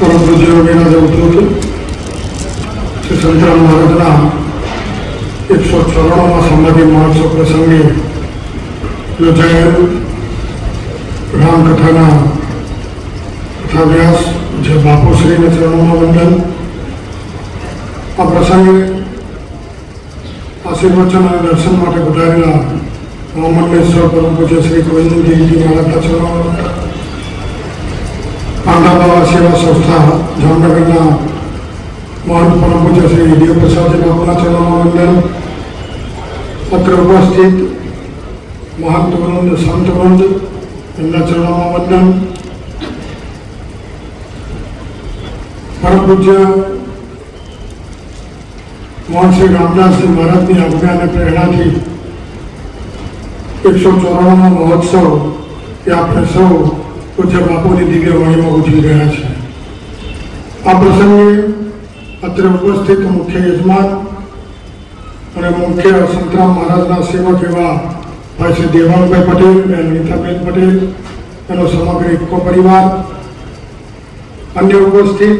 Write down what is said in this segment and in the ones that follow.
परम पूज्य योगीनाथ अवधूत श्री संतराम महाराजना 194 संवादी महोत्सव प्रसंगे योजाયેલ रामकथाना कथाव्यास જે બાપુશ્રીને ચરણોમાં વંદન। આ પ્રસંગે આશીર્વચન અને દર્શન માટે પધારેલા મોહમ્મદેશ્વર પરમ પૂજ્ય શ્રી ગોવિંદજીની આરાધના ચરણોમાં વંદન। પાંડા બાબા સેવા સંસ્થા જામનગરના મહંત પરમ પૂજ્ય શ્રી દેવપ્રસાદજી બાપુના ચરણોમાં વંદન। અત્રે ઉપસ્થિત महंत वृंद संत वृंद एमना चरणों में वंदन। परम पूज्य मोहन श्री रामदास जी महाराज की आज्ञा ने प्रेरणा थी 194 महोत्सव ये अपने सौ पूज्य बापू की दिव्य वाणी में उजवी रहा है। आ प्रसंगे अत्र उपस्थित मुख्य यजमान और मुख्य संतराम महाराज सेवक एवं भाई श्री देवांगभाई पटेल बहन नीताबेन पटेल एनो समग्र इको परिवार, अन्य उपस्थित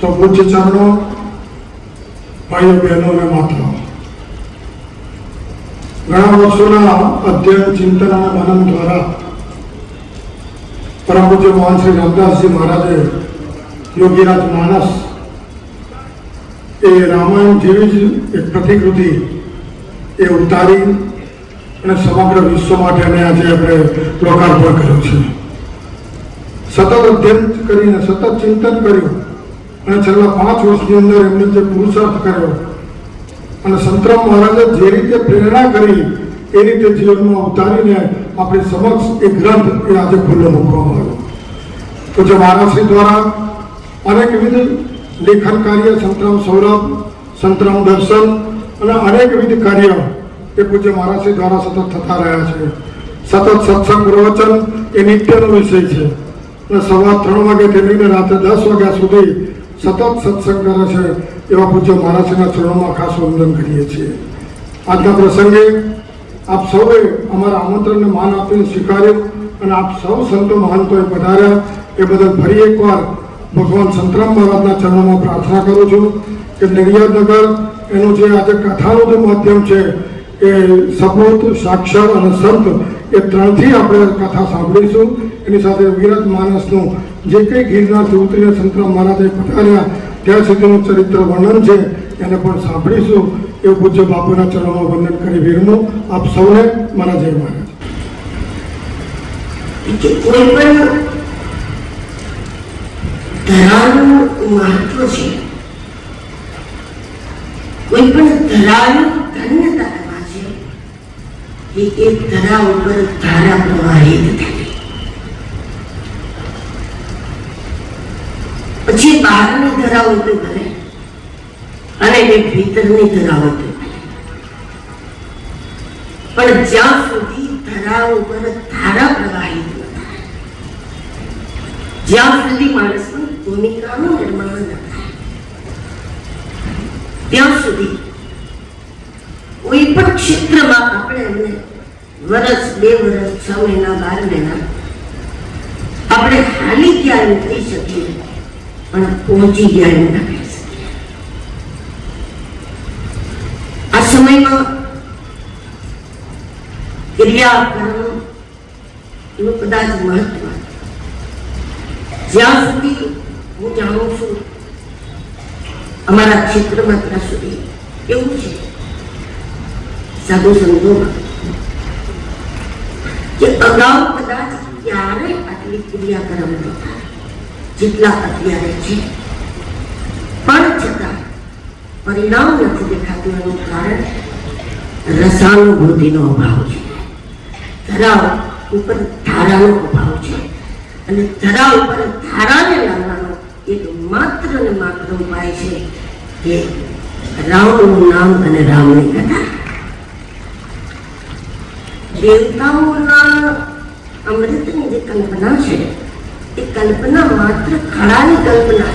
सौ पूज्य चरणों भाइयों बहनों ने माताओं, घना वर्षों अध्ययन चिंतन और मनन द्वारा परम पूज्य मोहन श्री रामदास जी महाराजे योगीराज मानस ए रामायण जेवी ज एक प्रतिकृति એ ઉતારી અને સમગ્ર વિશ્વ માટે આજે આપણે લોકાર્પણ કર્યું છે। સતત અધ્યયન કરીને સતત ચિંતન કર્યું અને છેલ્લા 5 વર્ષની અંદર એમને જે પુરુષાર્થ કર્યો અને સંતરામ મહારાજે જે રીતે પ્રેરણા કરી એ રીતે જીવનમાં ઉતારીને આપણી સમક્ષ એક ગ્રંથ એ આજે ખુલ્લો મૂકવામાં આવ્યો। તો જે મહારાજશ્રી દ્વારા અનેકવિધ લેખન કાર્ય સંતરામ સૌરભ સંતરામ દર્શન અને અનેકવિધ કાર્ય એ પૂજ્ય મહારાજશ્રી દ્વારા સતત થતા રહ્યા છે। સતત સત્સંગ પ્રવચન એ નિત્યનો વિષય છે અને સવાર 3 વાગ્યાથી લઈને રાત્રે 10 વાગ્યા સુધી સતત સત્સંગ કરે છે એવા પૂજ્ય મહારાજશ્રીના ચરણોમાં ખાસ વંદન કરીએ છીએ। આજના પ્રસંગે આપ સૌએ અમારા આમંત્રણને માન આપીને સ્વીકાર્યું અને આપ સૌ સંતો મહંતોએ પધાર્યા એ બદલ ફરી એકવાર ભગવાન સંતરામ મહારાજના ચરણોમાં પ્રાર્થના કરું છું કે નડિયાદનગર એનું જે આજે કથાનું જે માધ્યમ છે એ સપૂત સાક્ષર અને સંત એ ત્રણથી આપણે કથા સાંભળીશું। એની સાથે વિરત માનસનું જે કંઈ ગિરનારથી ઉતરીને સંતરામ મહારાજે પધાર્યા ત્યાં સુધીનું ચરિત્ર વર્ણન છે એને પણ સાંભળીશું। એવું પૂજ્ય બાપુના ચરણોમાં વંદન કરી વિરમું। આપ સૌને મારા જય મહારાજ। કોઈ પણ ધરાનું મહત્વ છે, કોઈ પણ ધરાનું ધન્યતા કરવા છે કે એક ધરા ઉપર ધારા પ્રવાહિત થાય, પછી બહારની ધરા હોય તો ભલે અને ભીતરની ધરા હોય તો ભલે, પણ જ્યાં સુધી ધરા ઉપર ધારા પ્રવાહિત ન થાય, જ્યાં સુધી માણસની ભૂમિકાનું નિર્માણ ન થાય, ત્યાં સુધી કોઈ પણ ક્ષેત્રમાં આપણે એમને વર્ષ 2 વર્ષ 6 મહિના 12 મહિના આપણે હાલી ગયા એમ કહી શકીએ પણ પહોંચી ગયા એમ ના કહી શકીએ। આ સમયમાં ક્રિયાકર્મનું કદાચ મહત્વ જ્યાં સુધી હું જાણું છું અમારા ક્ષેત્રમાં ત્યાં સુધી એવું છે સાધુ સંતોમાં કે અગાઉ કદાચ ક્યારે આટલી ક્રિયાકર્મ નહોતા જેટલા અત્યારે છે, પણ છતાં પરિણામ નથી દેખાતું એનું કારણ રસાનુભૂતિનો અભાવ છે, ધરા ઉપર ધારાનો અભાવ છે અને ધરા ઉપર ધારાને લાવવાનો એક માત્ર ને માત્ર ઉપાય છે કે રામનું નામ અને રામની કથા। દેવતાઓના અમૃતની જે કલ્પના છે એ કલ્પના માત્ર ખડાની કલ્પના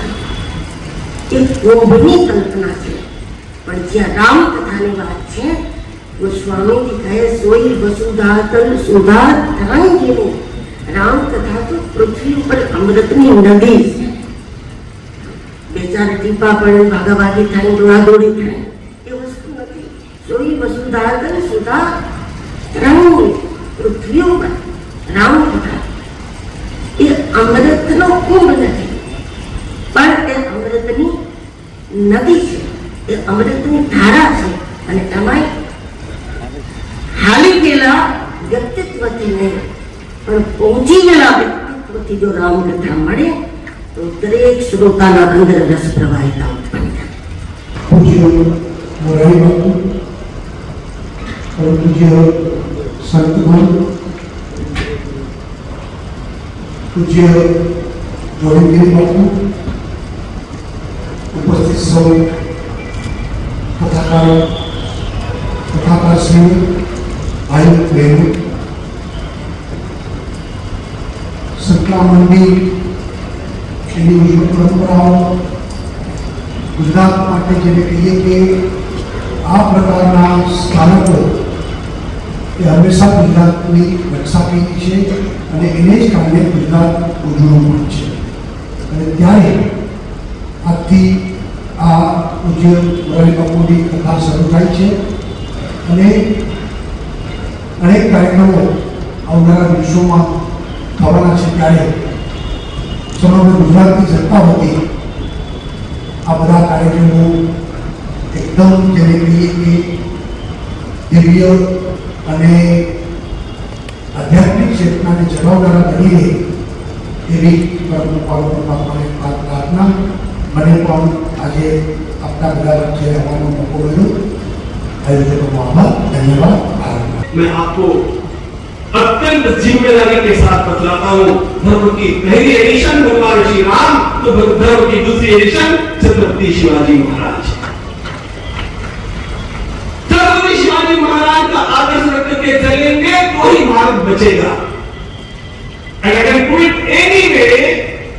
છે, એ કુંભની કલ્પના છે, પણ જ્યાં રામ કથાની વાત છે गोस्वामी जी कहे सोई वसुधा तन सुधा धराएंगे राम कथा तो पृथ्वी पर अमृतनी नदी છે. બેચારા ટીપા પડે ભાગાભાગી થાય દોડાદોડી થાય એ વસ્તુ નથી. જોઈ વસુધા કરે સુધા રામની પૃથ્વી ઉપર રામ કથા એ અમૃતનો કુંભ નથી પણ એ અમૃતની નદી છે. એ અમૃતની ધારા છે અને એમાં હાલી ગયેલા વ્યક્તિત્વથી નહીં પણ પહોંચી ગયેલા વ્યક્તિત્વથી જો રામકથા મળે तो दरेक श्रोताना अंदर रस प्रवाहिता उत्पन्न થાય. पूज्य मोरारी बापू और पूज्य संतगण, पूज्य जोड़ेगिरी बापू, उपस्थित सब कथाकार श्री भाई बहनों, संतला मंदिर परंपराओं गुजरात માટે જેને કહીએ કે આ પ્રકારના સ્થાનકો એ હંમેશા ગુજરાતની રક્ષા કરી છે અને એને જ કારણે ગુજરાત ઉજળું પણ છે. અને ત્યારે આજથી આ પૂજ્ય મોરારી બાપુની કથા શરૂ થાય છે અને અનેક કાર્યક્રમો આવનારા દિવસોમાં થવાના છે. ત્યારે સમગ્ર ગુજરાતની જનતા વતી આ બધા કાર્યક્રમો એકદમ જેને કહીએ કે દિવ્ય અને આધ્યાત્મિક ચેતનાને જગાવનારા બની રહે એવી પરમાત્માને પ્રાર્થના. મને પણ આજે આપણા બધા વચ્ચે રહેવાનો મોકો મળ્યો. આયોજકોનો આભાર, ધન્યવાદ. मैं आपको अत्यंत जिम्मेदारी के साथ बतलाता हूँ. धर्म की पहली एडिशन भगवान श्री राम, तो धर्म की दूसरी एडिशन छत्रपति शिवाजी महाराज. छत्रपति शिवाजी महाराज का आदर्श रख के चलेंगे तो ही भारत बचेगा. And I can put it anyway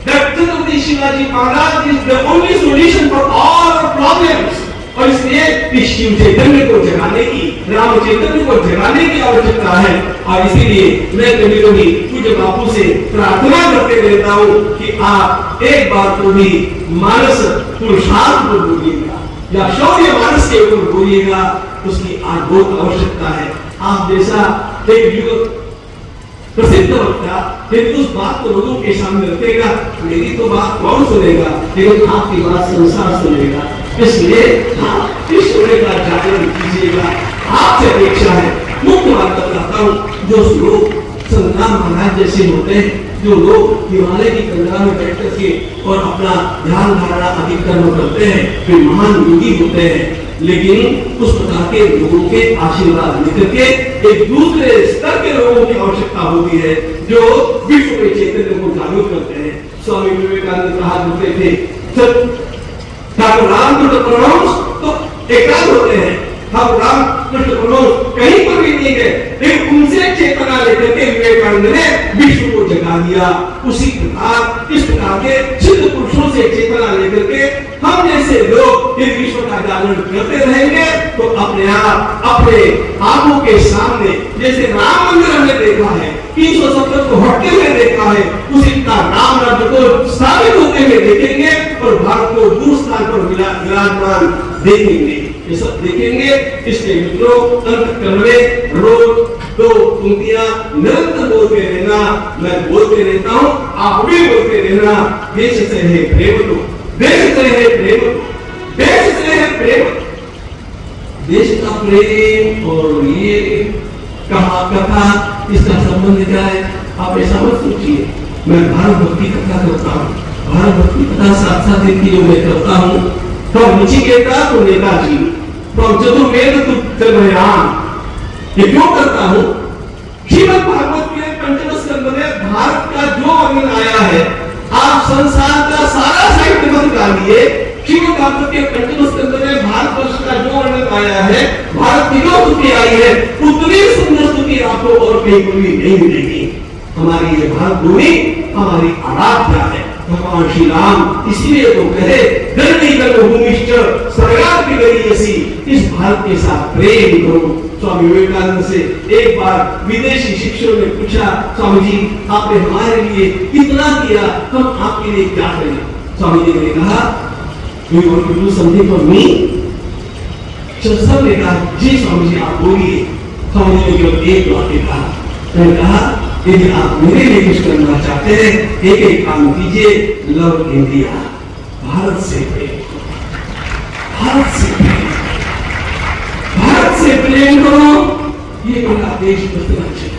that Chhatrapati Shivaji Maharaj is the only solution for all our problems. और इसलिए इस शिव चैतन्य को जगाने की, राम चैतन्य को जगाने की आवश्यकता है. और इसीलिए मैं कभी कभी पूज्य बापू से प्रार्थना करते रहता हूँ कि आप एक बार तो भी मानस पुरुषार्थ को बोलिएगा या शौर्य मानस के ऊपर बोलिएगा. उसकी आज बहुत आवश्यकता है. आप जैसा एक युग प्रसिद्ध वक्ता यदि उस बात को लोगों के सामने रखेगा, मेरी तो बात कौन सुनेगा, लेकिन आपकी बात संसार सुनेगा. इसलिए आप ईश्वर का जागरण कीजिएगा. आपसे अपेक्षा है. मुख्य बात बताता हूँ, जो लोग संग्राम महाराज जैसे होते हैं, जो लोग हिमालय की कंदरा में बैठ करके और अपना ध्यान धारणा अधिकरण करते हैं, वे महान योगी होते हैं. लेकिन उस प्रकार के लोगों के आशीर्वाद लेकर के एक दूसरे स्तर के लोगों की आवश्यकता होती है जो विश्व के चैतन्य को जागरूक करते हैं. स्वामी विवेकानंद कहा करते थे, ठाकुर रामकृष्ण परमहंस तो एकाग्र होते हैं. ठाकुर रामकृष्ण परमहंस कहीं पर भी नहीं गए, लेकिन उनसे चेतना लेकर के विवेकानंद ने विश्व को जगा दिया. उसी प्रकार इस प्रकार के सिद्ध पुरुषों से चेतना लेकर के हम जैसे लोग इस विश्व का जागरण करते रहेंगे तो अपने आप अपने आंखों के सामने जैसे राम मंदिर हमने देखा है, 370 को हटते हुए देखा है, उसी का राम राज्य को स्थापित होते हुए देखेंगे और भारत को दूर स्थान पर विराजमान देखेंगे. ये सब देखेंगे. इसलिए मित्रों, अंतःकरण में रोज 2 पंक्तियां निरंतर बोलते रहना. मैं बोलते रहता हूँ, आप भी बोलते रहना. देश से है प्रेम तो, देश से है प्रेम तो, देश से है प्रेम. देश का प्रेम और ये कथा इसका संबंध क्या है आप ऐसा मत सोचिए. मैं भारत भक्ति कथा करता हूँ. भारत भक्ति कथा साथ साथ इनकी जो मैं करता हूँ, तो नचिकेता तो नेताजी, तो चतुर्वेद तो चंद्रयान. ये क्यों करता हूँ? श्रीमद् भागवत के पंचम स्कंद में भारत का जो वर्णन आया है, आप संसार का सारा साहित्य मत डालिए. श्रीमद् भागवत के पंचम स्कंद में भारतवर्ष का जो वर्णन आया है, भारत की जो स्तुति आई है, उतनी सुंदर स्तुति आपको और कहीं पर भी नहीं मिलेगी. हमारी ये भारत भूमि हमारी आराध्या है. भगवान श्री राम इसलिए तो कहे धरणी कर भूमिष्ठ स्वर्गात गरीयसी, इस भारत के साथ प्रेम करो। स्वामी विवेकानंद से एक बार विदेशी शिक्षकों ने पूछा, स्वामी जी आपने हमारे लिए कितना किया, हम आपके लिए क्या करें? स्वामी जी ने कहा, you want to do something for me? जब सबने कहा जी स्वामी जी आप बोलिए, स्वामी जी ने केवल एक वाक्य कहा, मैंने कहा यदि आप मेरे लिए कुछ करना चाहते हैं, एक एक काम कीजिए, लव इंडिया, भारत से प्रेम करो, भारत से प्रेम, भारत से प्रेम करो। ये मेरा देश बचना चाहिए।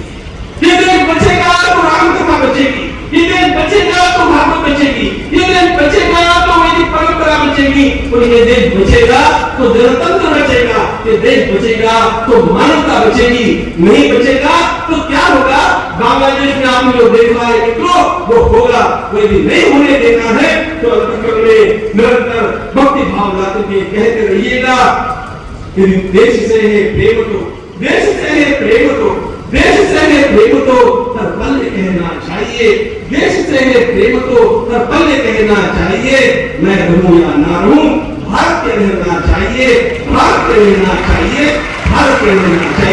ये देश बचेगा तो राम कथा बचेगी, ये देश बचेगा तो भागवत बचेगी, ये देश बचेगा तो वैदिक परंपरा बचेगी, और ये देश बचेगा तो जनतंत्र बचेगा, ये देश बचेगा तो मानवता बचेगी। नहीं बचेगा तो क्या होगा? बांग्लादेश में आपने जो देखा है मित्रों, वो होगा। वो यदि नहीं होने देना है तो अंतःकरण में निरंतर भक्ति भाव लाते हुए कहते रहिएगा, यदि देश से है प्रेम तो, देश से है प्रेम तो, देश से है प्रेम तो हर पल में कहना चाहिए, देश से है प्रेम तो हर पल में कहना चाहिए, मैं रहूं या ना रहूं, भारत के रहना चाहिए, भारत के रहना चाहिए, भारत के रहना चाहिए।